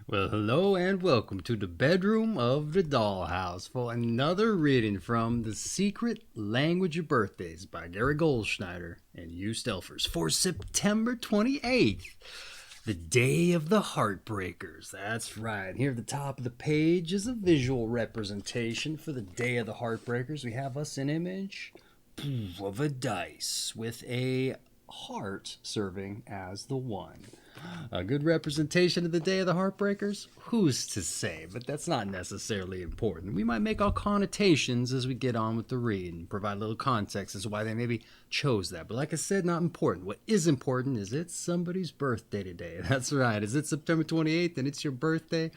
Well, hello and welcome to the bedroom of the dollhouse for another reading from The Secret Language of Birthdays by Gary Goldschneider and you Stelfers for September 28th, the day of the Heartbreakers. That's right. Here at the top of the page is a visual representation for the day of the Heartbreakers. We have us an image of a dice with a heart serving as the one. A good representation of the day of the Heartbreakers? Who's to say? But that's not necessarily important. We might make all connotations as we get on with the read and provide a little context as to why they maybe chose that. But like I said, not important. What is important is it's somebody's birthday today. That's right. Is it September 28th and it's your birthday?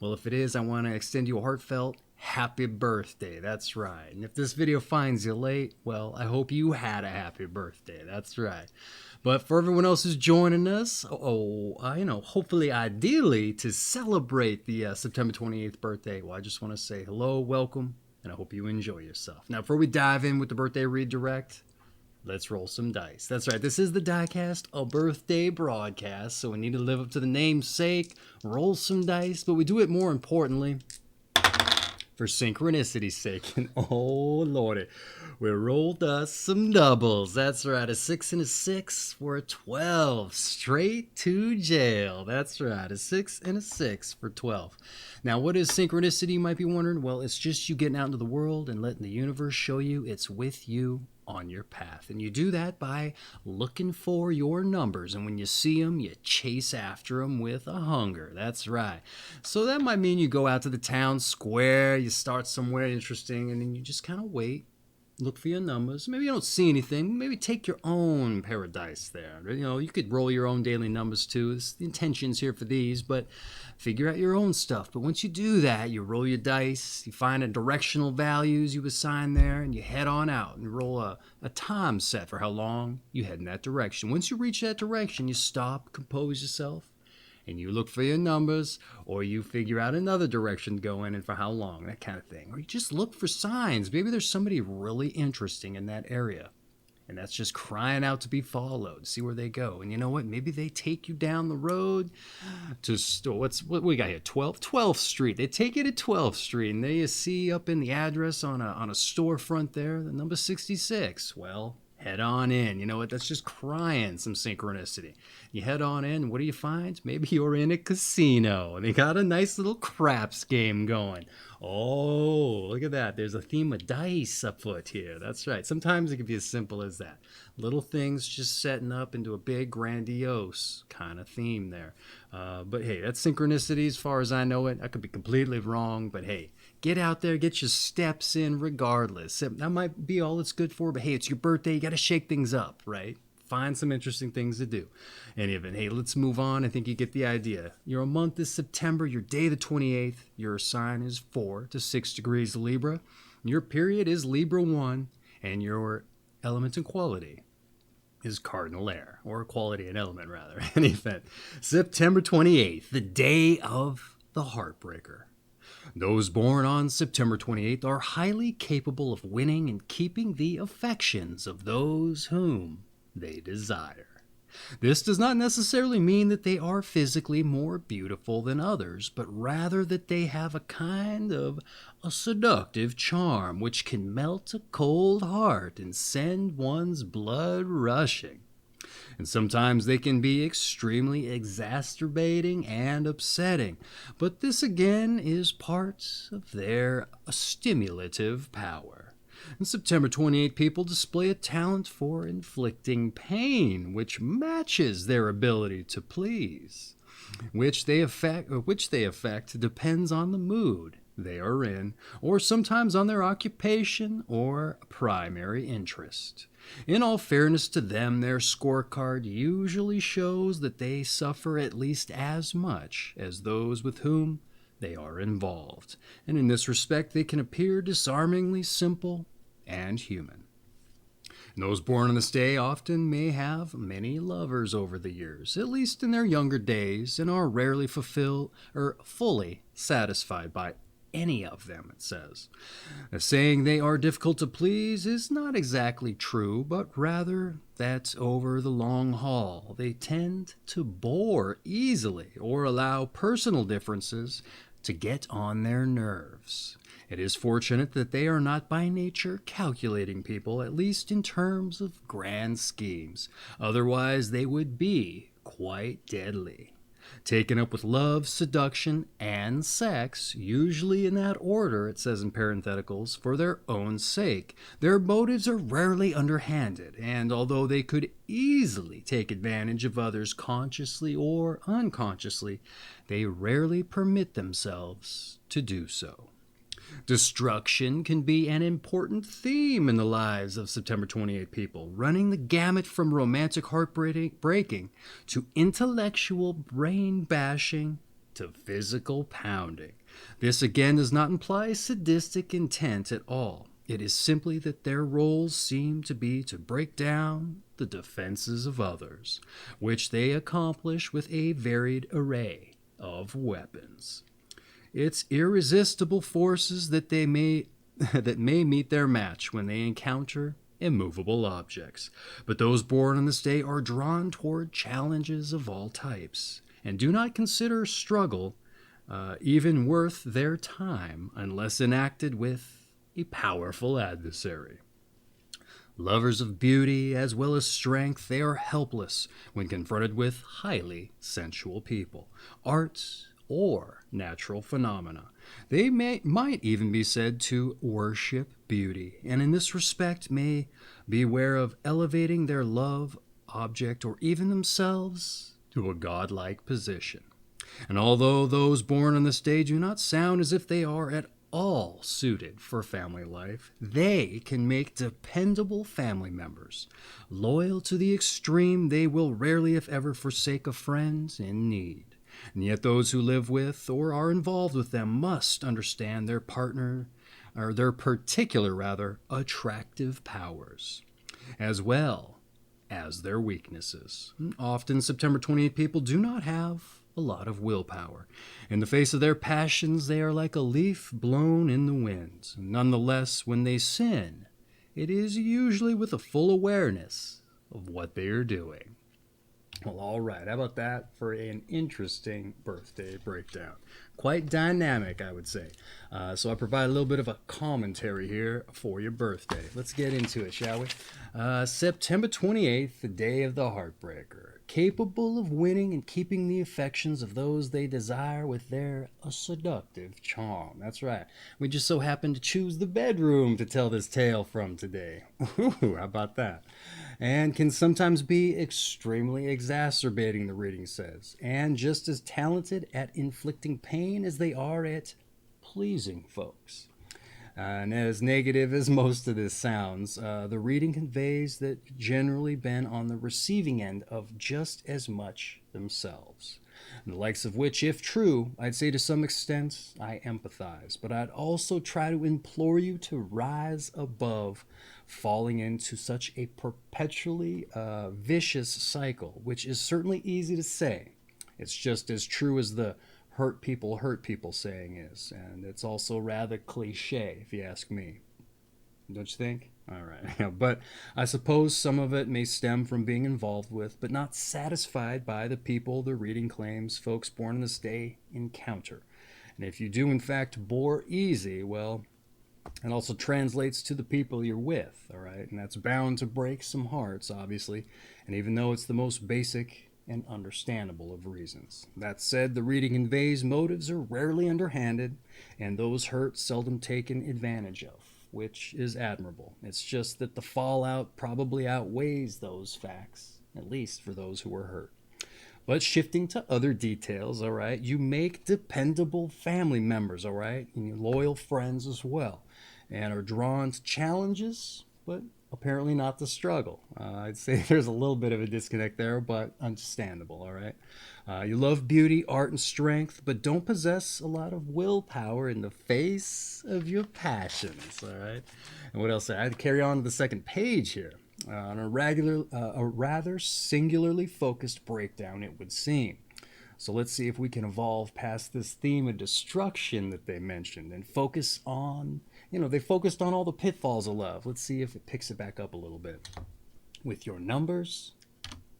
Well, if it is, I want to extend you a heartfelt happy birthday. That's right. And if this video finds you late, well, I hope you had a happy birthday. That's right. But for everyone else who's joining us, hopefully, ideally, to celebrate the September 28th birthday, well, I just want to say hello, welcome, and I hope you enjoy yourself. Now, before we dive in with the birthday read direct, let's roll some dice. That's right, this is the DykASSt, a birthday broadcast, so we need to live up to the namesake, roll some dice, but we do it more importantly for synchronicity's sake. And oh lordy, we rolled us some doubles. That's right, a 6 and a 6 for a 12, straight to jail. That's right, a 6 and a 6 for 12. Now, what is synchronicity, you might be wondering? Well, it's just you getting out into the world and letting the universe show you it's with you on your path. And you do that by looking for your numbers. And when you see them, you chase after them with a hunger. That's right. So that might mean you go out to the town square, you start somewhere interesting, and then you just kind of wait. Look for your numbers. Maybe you don't see anything. Maybe take your own paradise there. You know, you could roll your own daily numbers too. The intention's here for these, but figure out your own stuff. But once you do that, you roll your dice, you find the directional values you assign there, and you head on out and roll a time set for how long you head in that direction. Once you reach that direction, you stop, compose yourself, and you look for your numbers, or you figure out another direction to go in and for how long, that kind of thing. Or you just look for signs. Maybe there's somebody really interesting in that area, and that's just crying out to be followed. See where they go. And you know what? Maybe they take you down the road to what we got here, 12th Street. They take you to 12th Street, and there you see up in the address on a storefront there, the number 66. Well, head on in. You know what? That's just crying some synchronicity. You head on in, what do you find? Maybe you're in a casino, and they got a nice little craps game going. Oh, look at that. There's a theme of dice afoot here. That's right. Sometimes it can be as simple as that. Little things just setting up into a big, grandiose kind of theme there. But hey, that's synchronicity as far as I know it. I could be completely wrong, but hey, get out there, get your steps in regardless. That might be all it's good for, but hey, it's your birthday. You got to shake things up, right? Find some interesting things to do. Any of it. Hey, let's move on. I think you get the idea. Your month is September. Your day, the 28th. Your sign is 4 to 6 degrees Libra. Your period is Libra I, and your element and quality is cardinal air, or quality and element rather. In any event, September 28th, the day of the Heartbreaker. Those born on September 28th are highly capable of winning and keeping the affections of those whom they desire. This does not necessarily mean that they are physically more beautiful than others, but rather that they have a kind of a seductive charm which can melt a cold heart and send one's blood rushing. And sometimes they can be extremely exacerbating and upsetting, but this again is part of their stimulative power. And September 28 people display a talent for inflicting pain, which matches their ability to please, which they affect depends on the mood they are in, or sometimes on their occupation or primary interest. In all fairness to them, their scorecard usually shows that they suffer at least as much as those with whom they are involved, and in this respect they can appear disarmingly simple and human. And those born on this day often may have many lovers over the years, at least in their younger days, and are rarely fully satisfied by any of them, it says. Saying they are difficult to please is not exactly true, but rather that over the long haul they tend to bore easily or allow personal differences to get on their nerves. It is fortunate that they are not by nature calculating people, at least in terms of grand schemes. Otherwise, they would be quite deadly. Taken up with love, seduction, and sex, usually in that order, it says in parentheticals, for their own sake. Their motives are rarely underhanded, and although they could easily take advantage of others consciously or unconsciously, they rarely permit themselves to do so. Destruction can be an important theme in the lives of September 28 people, running the gamut from romantic heartbreaking to intellectual brain bashing to physical pounding. This again does not imply sadistic intent at all. It is simply that their roles seem to be to break down the defenses of others, which they accomplish with a varied array of weapons. It's irresistible forces that may meet their match when they encounter immovable objects. But those born on this day are drawn toward challenges of all types and do not consider struggle even worth their time unless enacted with a powerful adversary. Lovers of beauty as well as strength, they are helpless when confronted with highly sensual people, art, or natural phenomena. They might even be said to worship beauty, and in this respect may beware of elevating their love object or even themselves to a godlike position. And although those born on this day do not sound as if they are at all suited for family life, they can make dependable family members. Loyal to the extreme, they will rarely, if ever, forsake a friend in need. And yet those who live with or are involved with them must understand their partner, or their particular, attractive powers, as well as their weaknesses. Often September 28 people do not have a lot of willpower. In the face of their passions, they are like a leaf blown in the wind. Nonetheless, when they sin, it is usually with a full awareness of what they are doing. Well, all right. How about that for an interesting birthday breakdown? Quite dynamic, I would say. So I provide a little bit of a commentary here for your birthday. Let's get into it, shall we? September 28th, the day of the Heartbreaker. Capable of winning and keeping the affections of those they desire with their seductive charm. That's right. We just so happen to choose the bedroom to tell this tale from today. Ooh, how about that? And can sometimes be extremely exacerbating, the reading says, and just as talented at inflicting pain as they are at pleasing folks. And as negative as most of this sounds, the reading conveys that generally been on the receiving end of just as much themselves. And the likes of which, if true, I'd say to some extent I empathize, but I'd also try to implore you to rise above falling into such a perpetually vicious cycle, which is certainly easy to say. It's just as true as the hurt people saying is, and it's also rather cliche if you ask me. Don't you think? All right. But I suppose some of it may stem from being involved with, but not satisfied by the people the reading claims folks born on this day encounter. And if you do in fact bore easy, well, it also translates to the people you're with, all right? And that's bound to break some hearts, obviously, and even though it's the most basic and understandable of reasons. That said, the reading conveys motives are rarely underhanded, and those hurt seldom taken advantage of, which is admirable. It's just that the fallout probably outweighs those facts, at least for those who were hurt. But shifting to other details, all right, you make dependable family members, all right, and loyal friends as well, and are drawn to challenges, but apparently not the struggle. I'd say there's a little bit of a disconnect there, but understandable, all right? You love beauty, art, and strength, but don't possess a lot of willpower in the face of your passions, all right? And what else? I had to carry on to the second page here. On a rather singularly focused breakdown, it would seem. So let's see if we can evolve past this theme of destruction that they mentioned and focus on, they focused on all the pitfalls of love. Let's see if it picks it back up a little bit with your numbers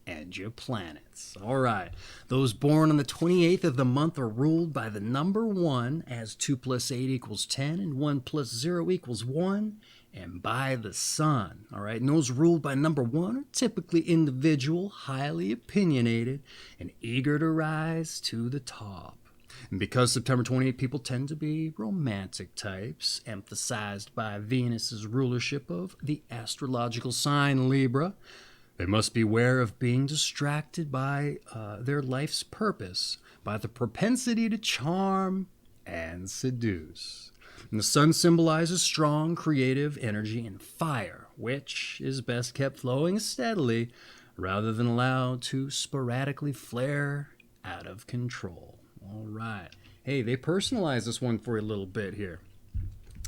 and your planets. All right. Those born on the 28th of the month are ruled by the number 1, as 2 plus 8 equals 10 and 1 plus 0 equals 1, and by the sun. All right. And those ruled by number 1 are typically individual, highly opinionated, and eager to rise to the top. And because September 28 people tend to be romantic types, emphasized by Venus's rulership of the astrological sign Libra, they must beware of being distracted by their life's purpose, by the propensity to charm and seduce. And the sun symbolizes strong creative energy and fire, which is best kept flowing steadily rather than allowed to sporadically flare out of control. All right. Hey, they personalize this one for you a little bit here.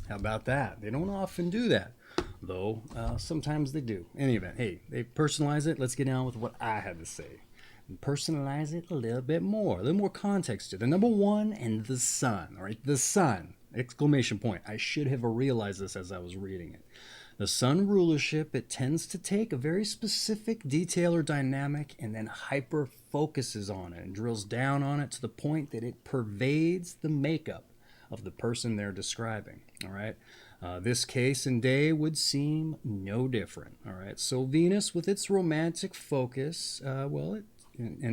How about that? They don't often do that, though sometimes they do. In any event, hey, they personalize it. Let's get down with what I had to say. And personalize it a little bit more, a little more context to the number 1 and the sun. All right, the sun, exclamation point. I should have realized this as I was reading it. The sun rulership, it tends to take a very specific detail or dynamic and then hyper focuses on it and drills down on it to the point that it pervades the makeup of the person they're describing. All right. This case and day would seem no different. All right. So Venus, with its romantic focus, and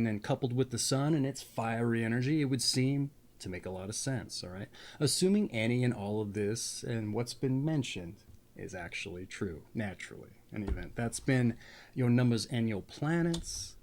then coupled with the sun and its fiery energy, it would seem to make a lot of sense. All right. Assuming any and all of this and what's been mentioned is actually true, naturally. In any event, that's been your numbers and your planets.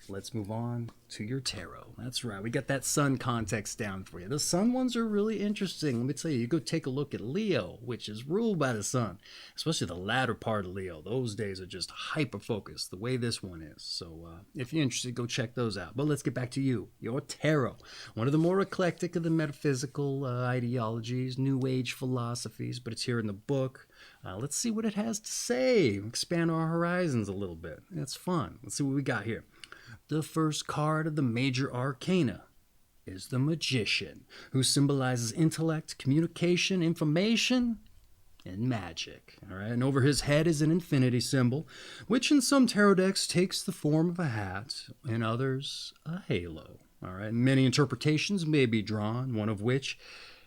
Let's move on to your tarot. That's right. We got that sun context down for you. The sun ones are really interesting. Let me tell you, you go take a look at Leo, which is ruled by the sun, especially the latter part of Leo. Those days are just hyper-focused, the way this one is. So if you're interested, go check those out. But let's get back to you, your tarot. One of the more eclectic of the metaphysical ideologies, New Age philosophies, but it's here in the book. Let's see what it has to say. Expand our horizons a little bit. It's fun. Let's see what we got here. The first card of the major arcana is the Magician, who symbolizes intellect, communication, information, and magic. All right, and over his head is an infinity symbol, which in some tarot decks takes the form of a hat, in others a halo. All right, many interpretations may be drawn, one of which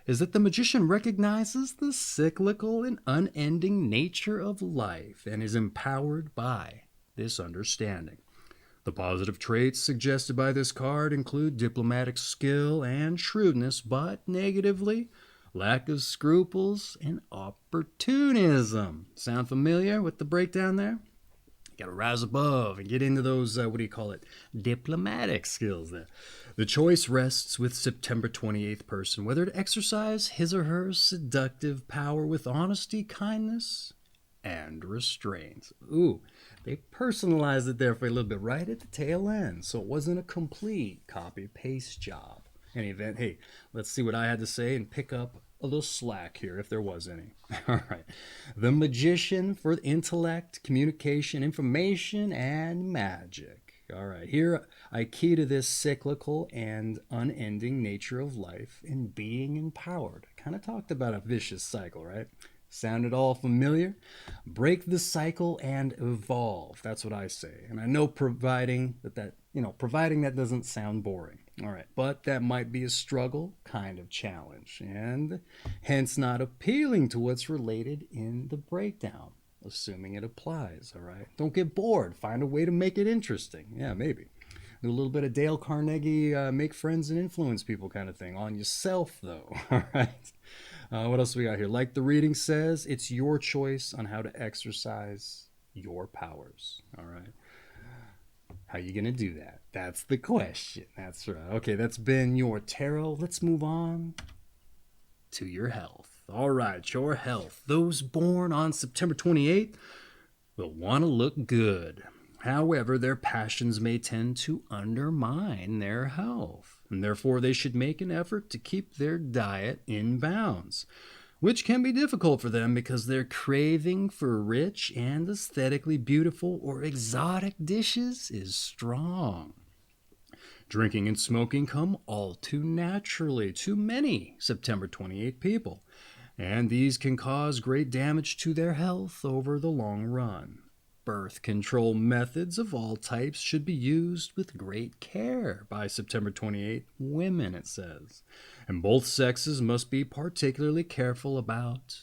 is that the Magician recognizes the cyclical and unending nature of life and is empowered by this understanding. The positive traits suggested by this card include diplomatic skill and shrewdness, but negatively, lack of scruples and opportunism. Sound familiar with the breakdown there? You got to rise above and get into those, diplomatic skills there. The choice rests with September 28th person, whether to exercise his or her seductive power with honesty, kindness, and restraint. Ooh, they personalized it there for a little bit right at the tail end, so it wasn't a complete copy-paste job. In any event, hey, let's see what I had to say and pick up a little slack here, if there was any. All right. The Magician for intellect, communication, information, and magic. All right. Here I key to this cyclical and unending nature of life and being empowered. I kind of talked about a vicious cycle, right? Sound it all familiar? Break the cycle and evolve. That's what I say. And I know providing that doesn't sound boring. All right. But that might be a struggle, kind of challenge, and hence not appealing to what's related in the breakdown, assuming it applies. All right. Don't get bored. Find a way to make it interesting. Yeah, maybe. Do a little bit of Dale Carnegie, make friends and influence people kind of thing on yourself, though. All right. What else we got here? Like the reading says, it's your choice on how to exercise your powers. All right. How you going to do that? That's the question. That's right. Okay, that's been your tarot. Let's move on to your health. All right, your health. Those born on September 28th will want to look good. However, their passions may tend to undermine their health, and therefore they should make an effort to keep their diet in bounds, which can be difficult for them because their craving for rich and aesthetically beautiful or exotic dishes is strong. Drinking and smoking come all too naturally to many September 28 people, and these can cause great damage to their health over the long run. Birth control methods of all types should be used with great care by September 28 women, it says. And both sexes must be particularly careful about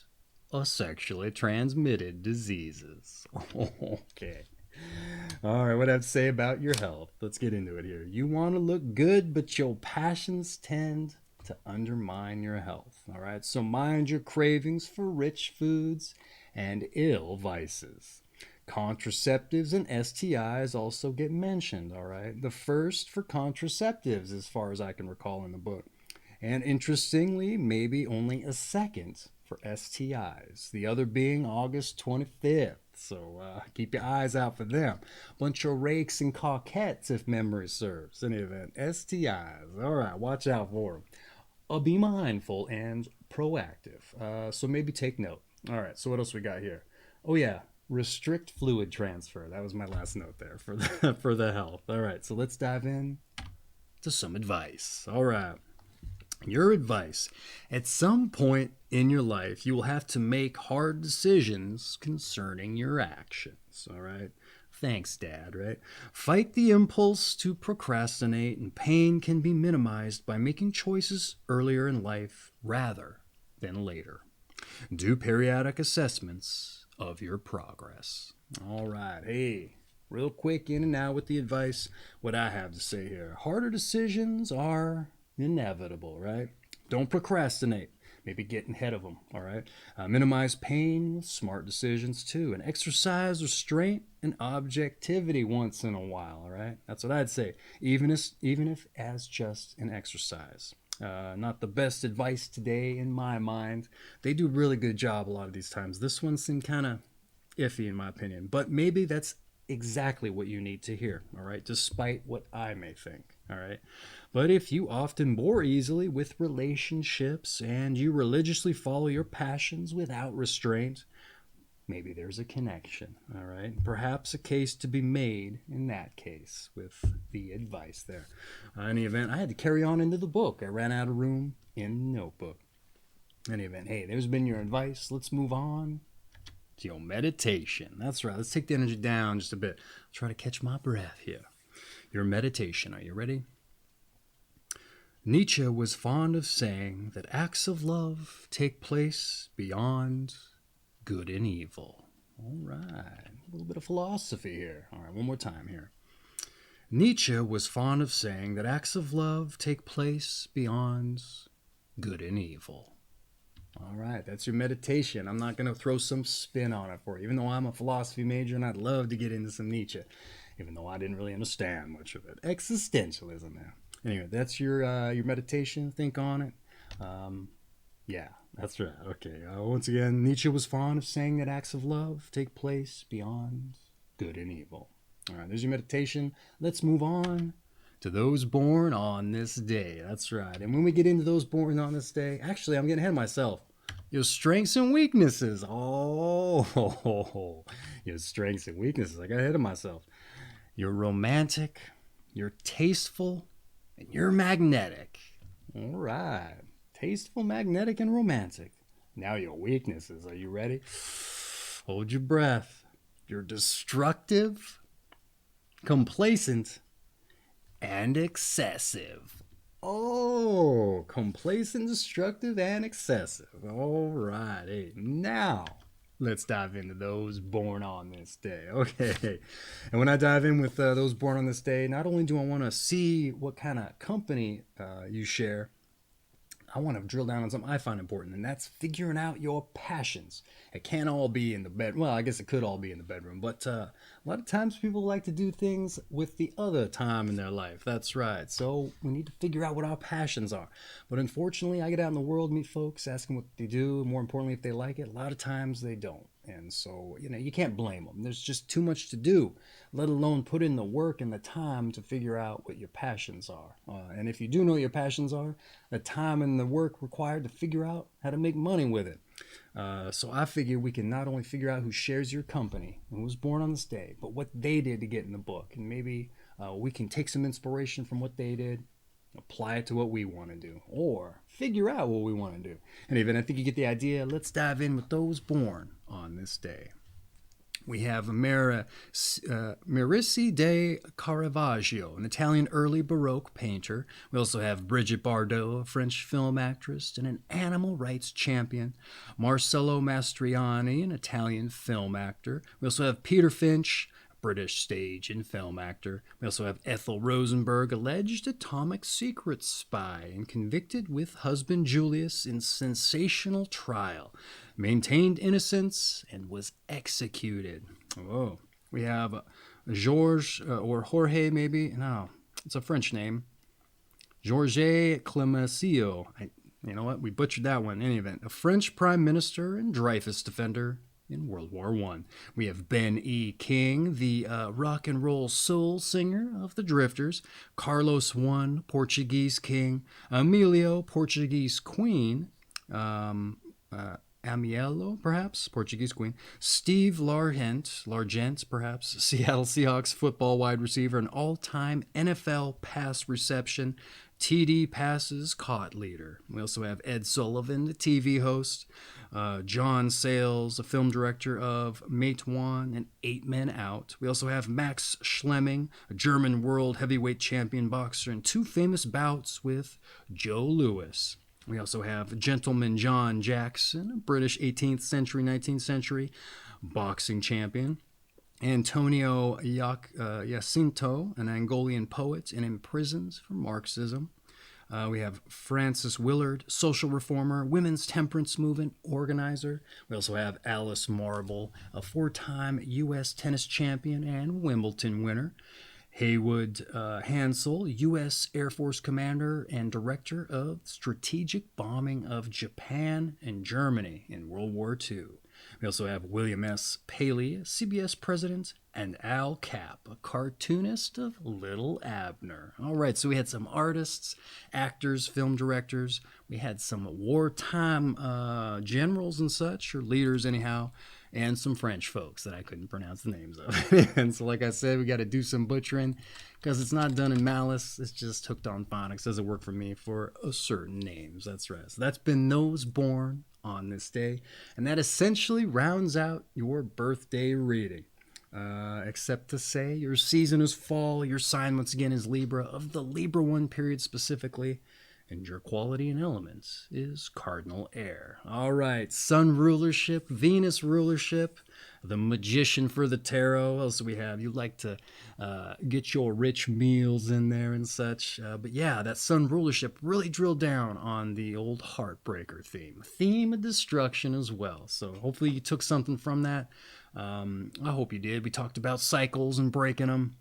sexually transmitted diseases. Okay. All right, what I have to say about your health. Let's get into it here. You want to look good, but your passions tend to undermine your health. All right, so mind your cravings for rich foods and ill vices. Contraceptives and STIs also get mentioned, all right? The first for contraceptives, as far as I can recall in the book. And interestingly, maybe only a second for STIs. The other being August 25th. So keep your eyes out for them. Bunch of rakes and coquettes, if memory serves. In any event, STIs. All right, watch out for them. Be mindful and proactive. So maybe take note. All right, so what else we got here? Oh, yeah. Restrict fluid transfer. That was my last note there for the health. All right, so let's dive in to some advice. All right. Your advice. At some point in your life, you will have to make hard decisions concerning your actions. All right. Thanks, Dad, right? Fight the impulse to procrastinate, and pain can be minimized by making choices earlier in life rather than later. Do periodic assessments of your progress. All right. Hey, real quick in and out with the advice. What I have to say here. Harder decisions are inevitable, right? Don't procrastinate. Maybe get ahead of them, all right? Minimize pain with smart decisions too. And exercise restraint and objectivity once in a while, all right? That's what I'd say, even if as just an exercise. Not the best advice today in my mind. They do a really good job a lot of these times. This one seemed kind of iffy in my opinion, but maybe that's exactly what you need to hear, all right, despite what I may think, all right? But if you often bore easily with relationships and you religiously follow your passions without restraint, maybe there's a connection, all right? Perhaps a case to be made in that case with the advice there. In any event, I had to carry on into the book. I ran out of room in the notebook. In any event, hey, there's been your advice. Let's move on to your meditation. That's right. Let's take the energy down just a bit. I'll try to catch my breath here. Your meditation. Are you ready? Nietzsche was fond of saying that acts of love take place beyond good and evil. All right. A little bit of philosophy here. All right, one more time here. Nietzsche was fond of saying that acts of love take place beyond good and evil. All right, that's your meditation. I'm not going to throw some spin on it for you, even though I'm a philosophy major and I'd love to get into some Nietzsche, even though I didn't really understand much of it. Existentialism now. Anyway, that's your meditation. Think on it. Yeah, that's right. Okay. Once again, Nietzsche was fond of saying that acts of love take place beyond good and evil. All right, there's your meditation. Let's move on to those born on this day. That's right. And when we get into those born on this day, actually, I'm getting ahead of myself. Your strengths and weaknesses. Oh, your strengths and weaknesses. I got ahead of myself. You're romantic, you're tasteful, and you're magnetic. All right. Tasteful, magnetic, and romantic. Now your weaknesses. Are you ready? Hold your breath. You're destructive, complacent, and excessive. Oh, complacent, destructive, and excessive. All right. Hey, now let's dive into those born on this day. Okay. And when I dive in with those born on this day, not only do I want to see what kind of company you share, I want to drill down on something I find important, and that's figuring out your passions. It can't all be in the bed. Well, I guess it could all be in the bedroom, but a lot of times people like to do things with the other time in their life. That's right. So we need to figure out what our passions are. But unfortunately, I get out in the world, meet folks, ask them what they do, more importantly, if they like it. A lot of times they don't. And so, you can't blame them. There's just too much to do, let alone put in the work and the time to figure out what your passions are. And if you do know what your passions are, the time and the work required to figure out how to make money with it. So I figure we can not only figure out who shares your company and who was born on this day, but what they did to get in the book, and maybe we can take some inspiration from what they did, apply it to what we want to do, or figure out what we want to do. And even I think you get the idea. Let's dive in with those born on this day. We have Merici de Caravaggio, an Italian early Baroque painter. We also have Brigitte Bardot, a French film actress and an animal rights champion. Marcello Mastroianni, an Italian film actor. We also have Peter Finch, British stage and film actor. We also have Ethel Rosenberg, alleged atomic secret spy and convicted with husband Julius in sensational trial, maintained innocence, and was executed. Oh, we have Georges, or Jorge maybe, no, it's a French name, Georges Clemenceau. You know what, we butchered that one in any event. A French prime minister and Dreyfus defender in World War I. We have Ben E. King, the rock and roll soul singer of the Drifters. Carlos I, Portuguese king. Emilio, Portuguese queen. Amiello, perhaps, Portuguese queen. Steve Largent, perhaps, Seattle Seahawks football wide receiver, an all-time NFL pass reception, TD passes caught leader. We also have Ed Sullivan, the TV host. John Sayles, a film director of Mate One and 8 Men Out. We also have Max Schleming, a German world heavyweight champion boxer, and 2 famous bouts with Joe Louis. We also have Gentleman John Jackson, a British 18th century, 19th century boxing champion. Antonio Jacinto, an Angolan poet and imprisoned for Marxism. We have Frances Willard, social reformer, women's temperance movement organizer. We also have Alice Marble, a 4-time U.S. tennis champion and Wimbledon winner. Haywood Hansel, U.S. Air Force commander and director of strategic bombing of Japan and Germany in World War II. We also have William S. Paley, CBS president, and Al Capp, a cartoonist of Little Abner. All right, so we had some artists, actors, film directors. We had some wartime generals and such, or leaders anyhow, and some French folks that I couldn't pronounce the names of. And so like I said, we got to do some butchering because it's not done in malice. It's just hooked on phonics. Doesn't work for me for certain names. That's right. So that's been those born on this day. And that essentially rounds out your birthday reading. Except to say your season is fall. Your sign, once again, is Libra, of the Libra I period specifically. And your quality and elements is cardinal air. All right, sun rulership, Venus rulership, the magician for the tarot. What else do we have? You like to get your rich meals in there and such. But yeah, that sun rulership really drilled down on the old Heartbreaker theme of destruction as well. So hopefully you took something from that. I hope you did. We talked about cycles and breaking them.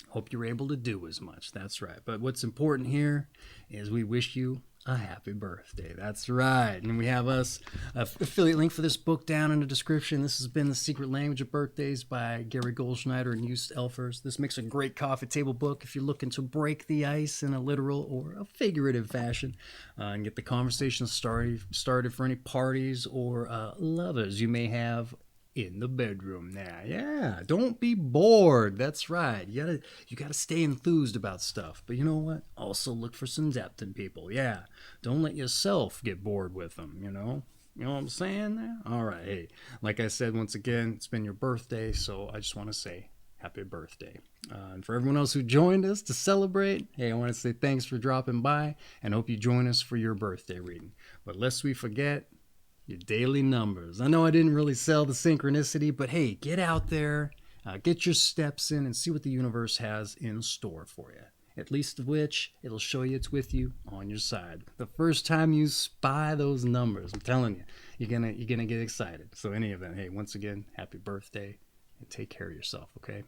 Hope you're able to do as much. That's right. But what's important here is we wish you a happy birthday. That's right. And we have us affiliate link for this book down in the description. This has been The Secret Language of Birthdays by Gary Goldschneider and Just Elfers. This makes a great coffee table book if you're looking to break the ice in a literal or a figurative fashion and get the conversation started for any parties or lovers you may have in the bedroom now. Yeah, don't be bored. That's right. You gotta stay enthused about stuff. But you know what? Also look for some depth in people. Yeah, don't let yourself get bored with them, you know? You know what I'm saying there? All right. Hey, like I said, once again, it's been your birthday, so I just want to say happy birthday. And for everyone else who joined us to celebrate, hey, I want to say thanks for dropping by and hope you join us for your birthday reading. But lest we forget, your daily numbers. I know I didn't really sell the synchronicity, but hey, get out there, get your steps in and see what the universe has in store for you. At least of which, it'll show you it's with you on your side. The first time you spy those numbers, I'm telling you, you're gonna get excited. So any event, hey, once again, happy birthday and take care of yourself, okay?